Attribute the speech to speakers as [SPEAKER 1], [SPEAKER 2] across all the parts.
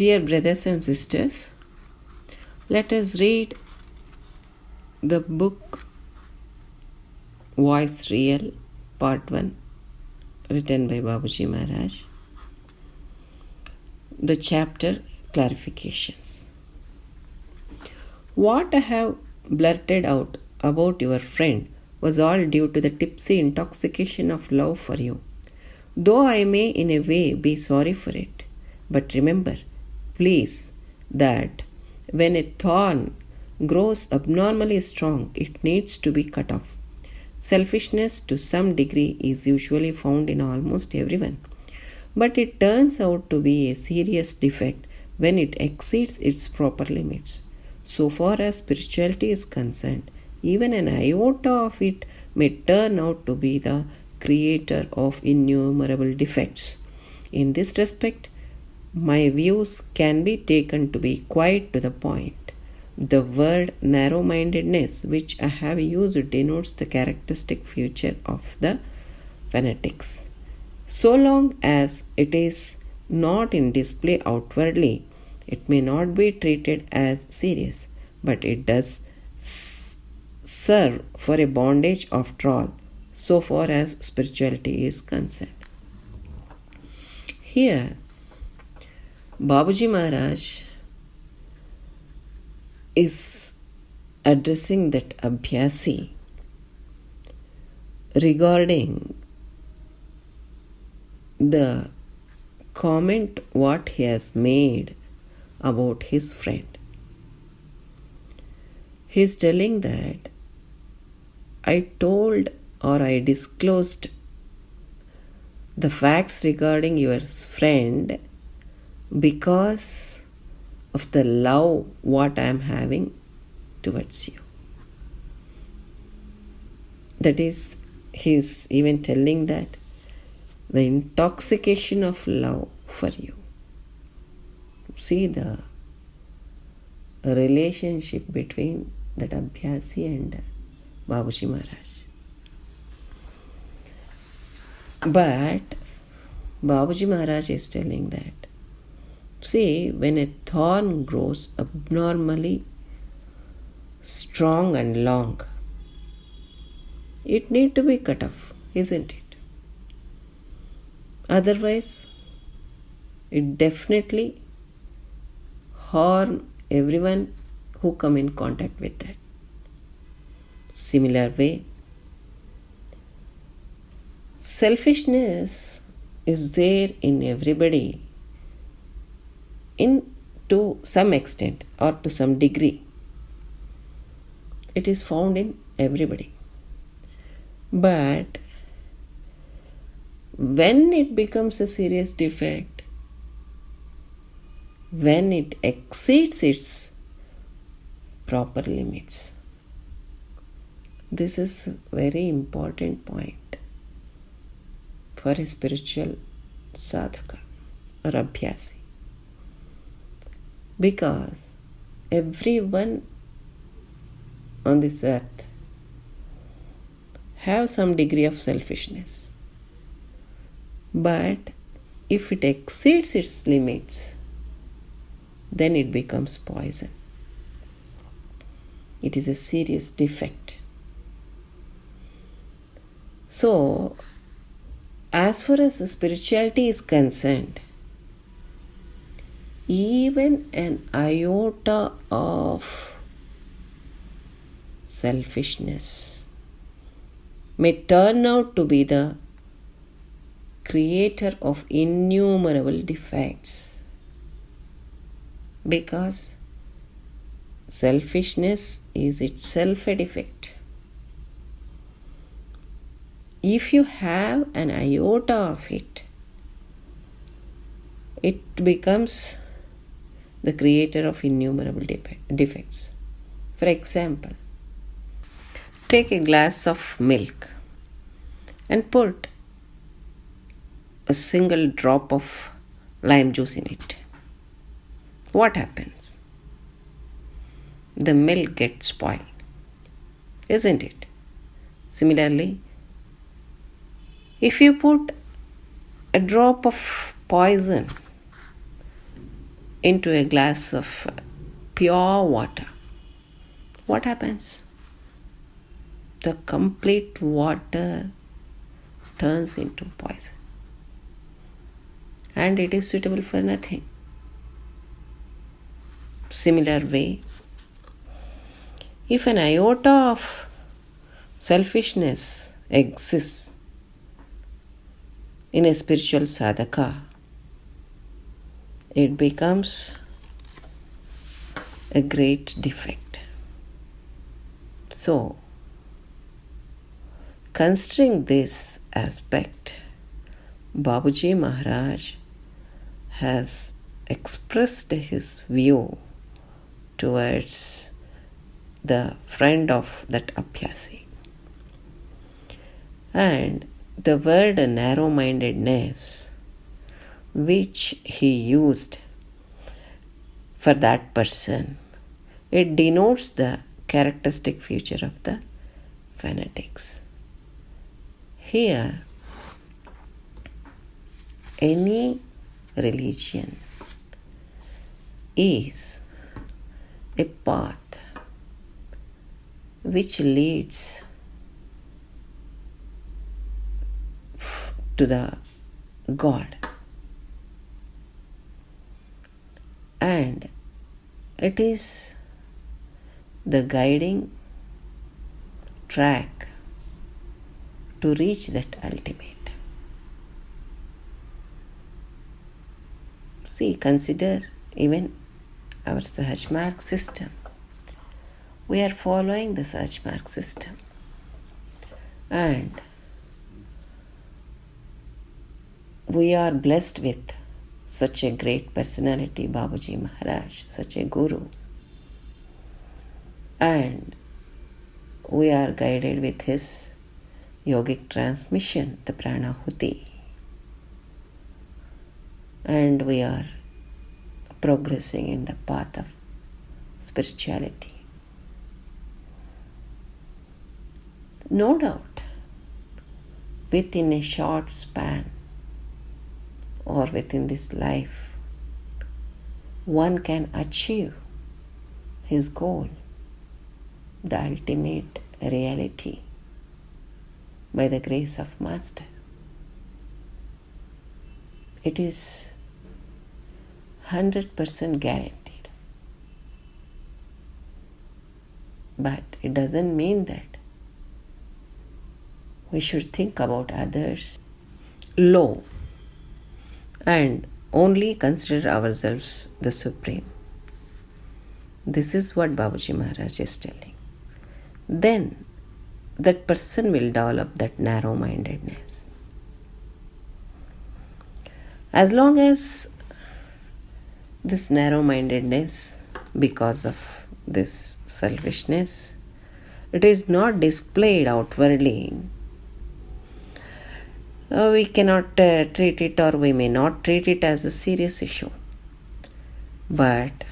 [SPEAKER 1] Dear brothers and sisters, let us read the book VoiceReal Part 1 written by Babuji Maharaj. The chapter Clarifications. What I have blurted out about your friend was all due to the tipsy intoxication of love for you, though I may in a way be sorry for it. But remember, please, that when a thorn grows abnormally strong, it needs to be cut off. Selfishness to some degree is usually found in almost everyone, but it turns out to be a serious defect when it exceeds its proper limits. So far as spirituality is concerned, even an iota of it may turn out to be the creator of innumerable defects. In this respect, my views can be taken to be quite to the point. The word narrow-mindedness, which I have used, denotes the characteristic feature of the fanatics. So long as it is not in display outwardly, it may not be treated as serious, but it does serve for a bondage after all, so far as spirituality is concerned. Here, Babuji Maharaj is addressing that Abhyasi regarding the comment what he has made about his friend. He is telling that I told or I disclosed the facts regarding your friend because of the love what I am having towards you. That is, he is even telling that the intoxication of love for you. See the relationship between that Abhyasi and Babuji Maharaj. But Babuji Maharaj is telling that, see, when a thorn grows abnormally strong and long, it needs to be cut off, isn't it? Otherwise, it definitely harm everyone who come in contact with that. Similar way, selfishness is there in everybody to some extent or to some degree. It is found in everybody. But when it becomes a serious defect, when it exceeds its proper limits, this is a very important point for a spiritual sadhaka or abhyasi. Because everyone on this earth have some degree of selfishness. But if it exceeds its limits, then it becomes poison. It is a serious defect. So, as far as spirituality is concerned, even an iota of selfishness may turn out to be the creator of innumerable defects, because selfishness is itself a defect. If you have an iota of it, it becomes the creator of innumerable defects. For example, take a glass of milk and put a single drop of lime juice in it. What happens? The milk gets spoiled, isn't it? Similarly, if you put a drop of poison into a glass of pure water, what happens? The complete water turns into poison, and it is suitable for nothing. Similar way, if an iota of selfishness exists in a spiritual sadhaka, it becomes a great defect. So, considering this aspect, Babuji Maharaj has expressed his view towards the friend of that Abhyasi. And the word narrow-mindedness, which he used for that person, it denotes the characteristic feature of the fanatics. Here, any religion is a path which leads to the God, and it is the guiding track to reach that ultimate. See, consider even our Sahaj Marg system. We are following the Sahaj Marg system, and we are blessed with such a great personality, Babuji Maharaj, such a guru, and we are guided with his yogic transmission, the Pranahuti, and we are progressing in the path of spirituality. No doubt, within a short span or within this life, one can achieve his goal, the ultimate reality, by the grace of Master. It is 100% guaranteed. But it doesn't mean that we should think about others low and only consider ourselves the supreme. This is what Babuji Maharaj is telling. Then that person will develop that narrow-mindedness. As long as this narrow-mindedness, because of this selfishness, it is not displayed outwardly, we cannot treat it, or we may not treat it as a serious issue. But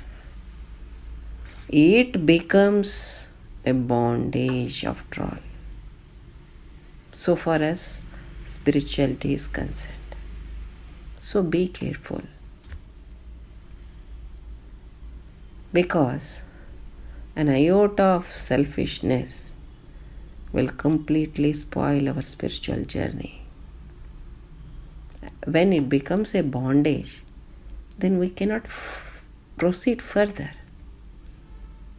[SPEAKER 1] it becomes a bondage after all, so far as spirituality is concerned. So be careful, because an iota of selfishness will completely spoil our spiritual journey. When it becomes a bondage, then we cannot proceed further.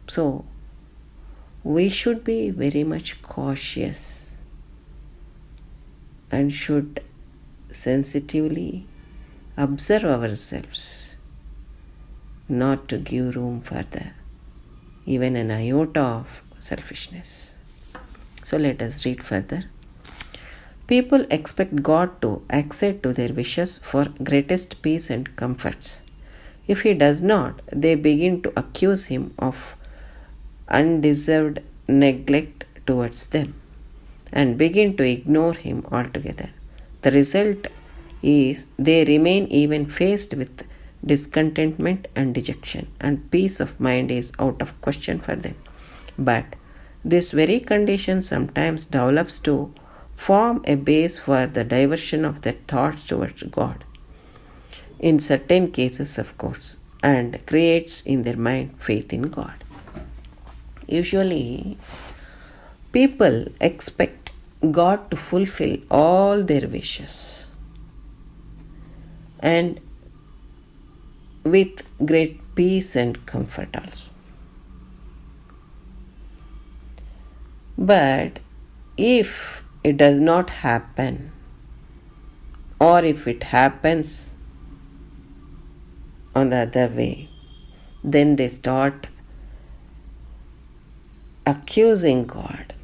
[SPEAKER 1] So, we should be very much cautious and should sensitively observe ourselves, not to give room for even an iota of selfishness. So let us read further. People expect God to accede to their wishes for greatest peace and comforts. If He does not, they begin to accuse Him of undeserved neglect towards them and begin to ignore Him altogether. The result is they remain even faced with discontentment and dejection, and peace of mind is out of question for them. But this very condition sometimes develops to form a base for the diversion of their thoughts towards God. In certain cases, of course, and creates in their mind faith in God. Usually, people expect God to fulfill all their wishes and with great peace and comfort also. But if it does not happen, or if it happens on the other way, then they start accusing God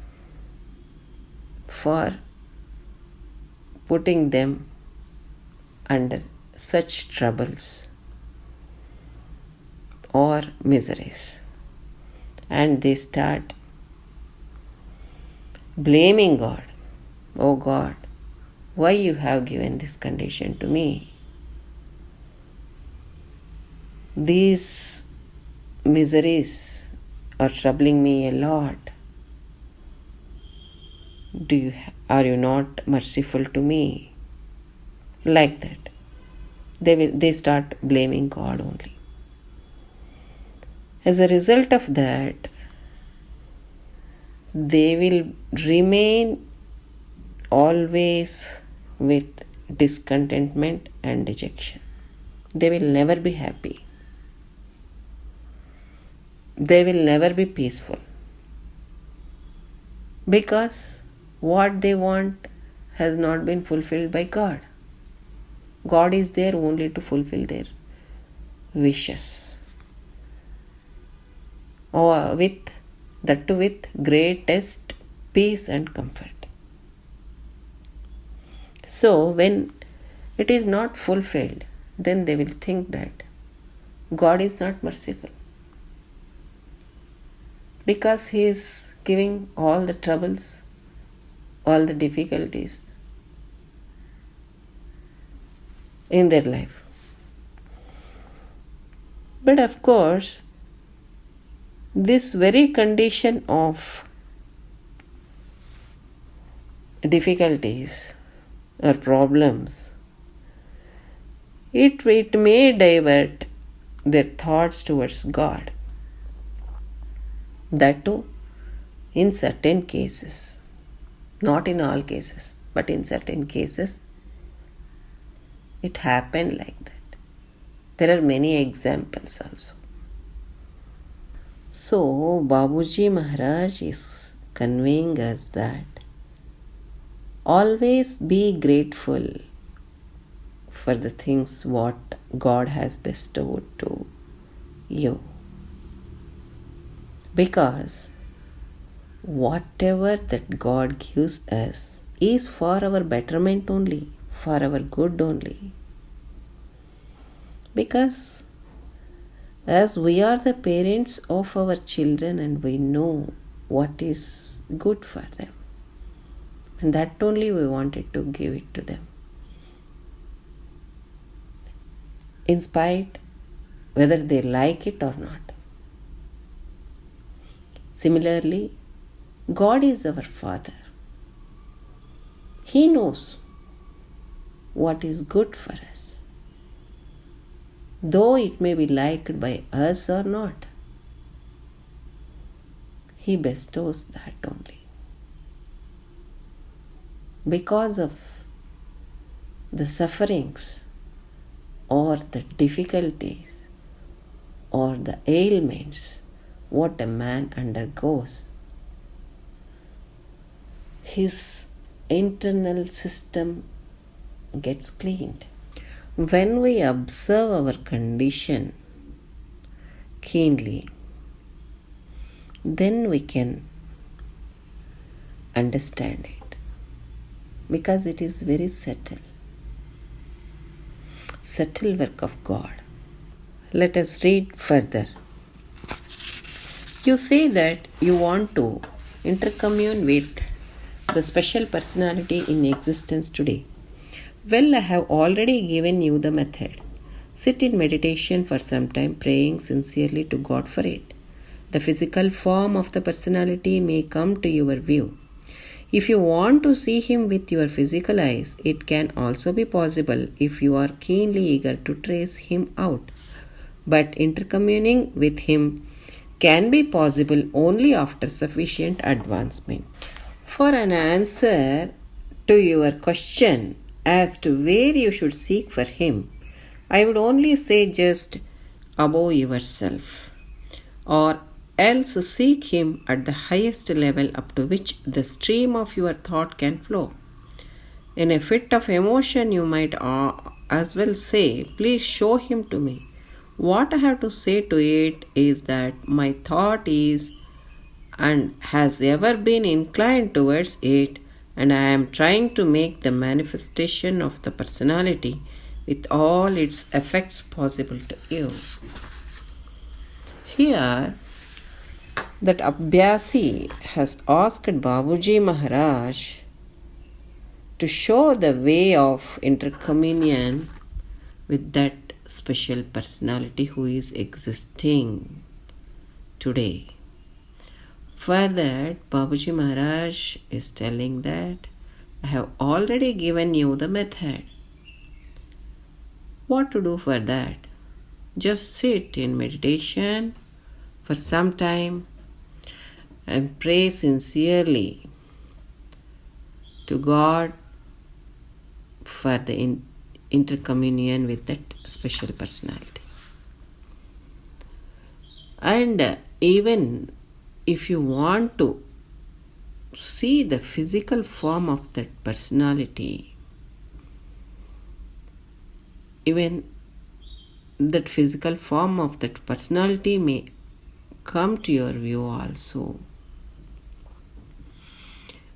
[SPEAKER 1] for putting them under such troubles or miseries, and they start blaming God. Oh God, why you have given this condition to me? These miseries are troubling me a lot. Are you not merciful to me? Like that. They start blaming God only. As a result of that, they will remain always with discontentment and dejection. They will never be happy. They will never be peaceful. Because what they want has not been fulfilled by God. God is there only to fulfill their wishes. Or with greatest peace and comfort. So when it is not fulfilled, then they will think that God is not merciful, because He is giving all the troubles, all the difficulties in their life. But of course, this very condition of difficulties or problems, it may divert their thoughts towards God. That too, in certain cases, not in all cases, but in certain cases, it happened like that. There are many examples also. So, Babuji Maharaj is conveying us that always be grateful for the things what God has bestowed to you. Because whatever that God gives us is for our betterment only, for our good only. Because as we are the parents of our children and we know what is good for them, and that only we wanted to give it to them. In spite whether they like it or not. Similarly, God is our Father. He knows what is good for us, though it may be liked by us or not. He bestows that only. Because of the sufferings or the difficulties or the ailments what a man undergoes, his internal system gets cleaned. When we observe our condition keenly, then we can understand it, because it is very subtle work of God. Let us read further. You say that you want to intercommune with the special personality in existence today. Well, I have already given you the method. Sit in meditation for some time, praying sincerely to God for it. The physical form of the personality may come to your view. If you want to see him with your physical eyes, it can also be possible if you are keenly eager to trace him out. but intercommuning with him can be possible only after sufficient advancement. For an answer to your question as to where you should seek for him, I would only say just above yourself, or else seek him at the highest level up to which the stream of your thought can flow. In a fit of emotion, you might as well say, "Please show him to me." What I have to say to it is that my thought is and has ever been inclined towards it, and I am trying to make the manifestation of the personality with all its effects possible to you. Here, that Abhyasi has asked Babuji Maharaj to show the way of intercommunion with that special personality who is existing today. For that, Babuji Maharaj is telling that I have already given you the method. What to do for that? Just sit in meditation for some time and pray sincerely to God for the intercommunion with that special personality. And even if you want to see the physical form of that personality, even that physical form of that personality may come to your view also.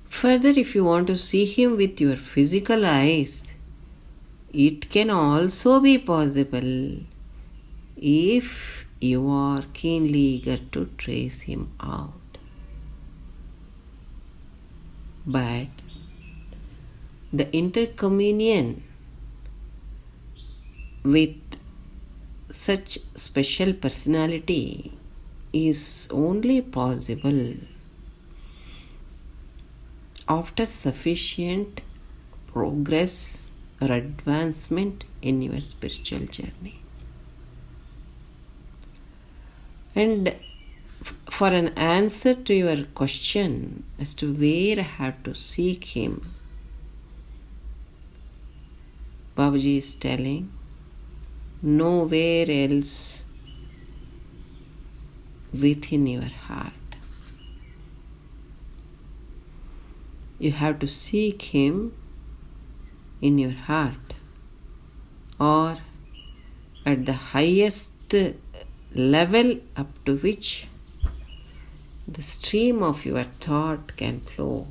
[SPEAKER 1] Further, if you want to see him with your physical eyes, it can also be possible if you are keenly eager to trace him out. But the intercommunion with such special personality is only possible after sufficient progress or advancement in your spiritual journey. And for an answer to your question as to where I have to seek him, Babaji is telling, nowhere else within your heart. You have to seek him in your heart, or at the highest level up to which the stream of your thought can flow.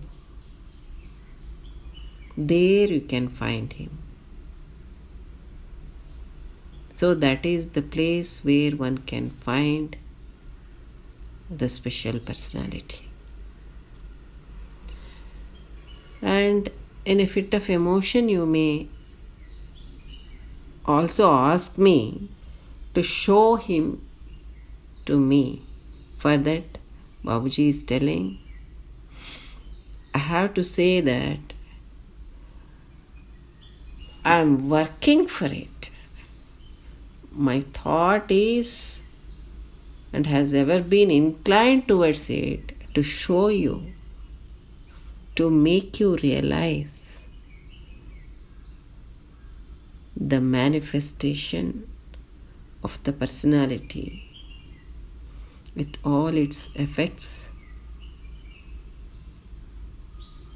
[SPEAKER 1] There you can find him. So that is the place where one can find the special personality. And in a fit of emotion, you may also ask me to show him to me. For that, Babuji is telling, I have to say that I am working for it. My thought is and has ever been inclined towards it to show you, to make you realize the manifestation of the personality with all its effects.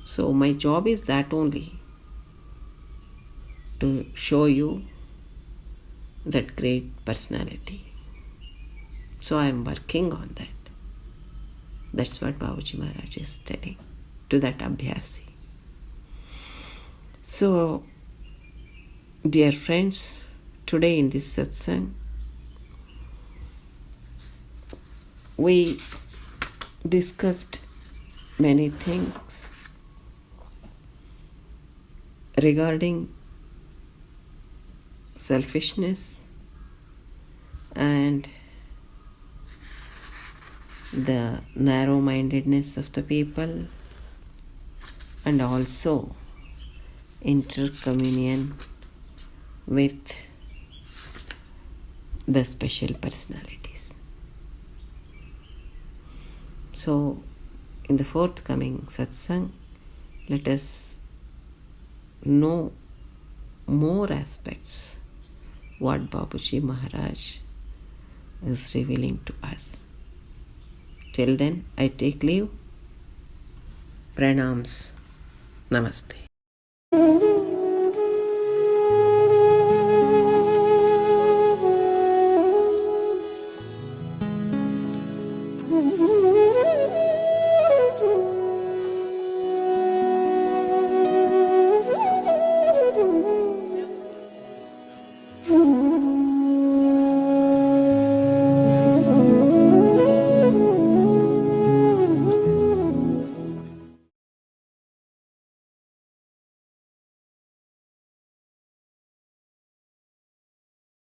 [SPEAKER 1] So my job is that only, to show you that great personality. So I am working on that. That's what Babuji Maharaj is telling to that Abhyasi. So, dear friends, today in this satsang, we discussed many things regarding selfishness and the narrow-mindedness of the people, and also intercommunion with the special personalities. So, in the forthcoming satsang, let us know more aspects what Babuji Maharaj is revealing to us. Till then, I take leave. Pranams. Namaste.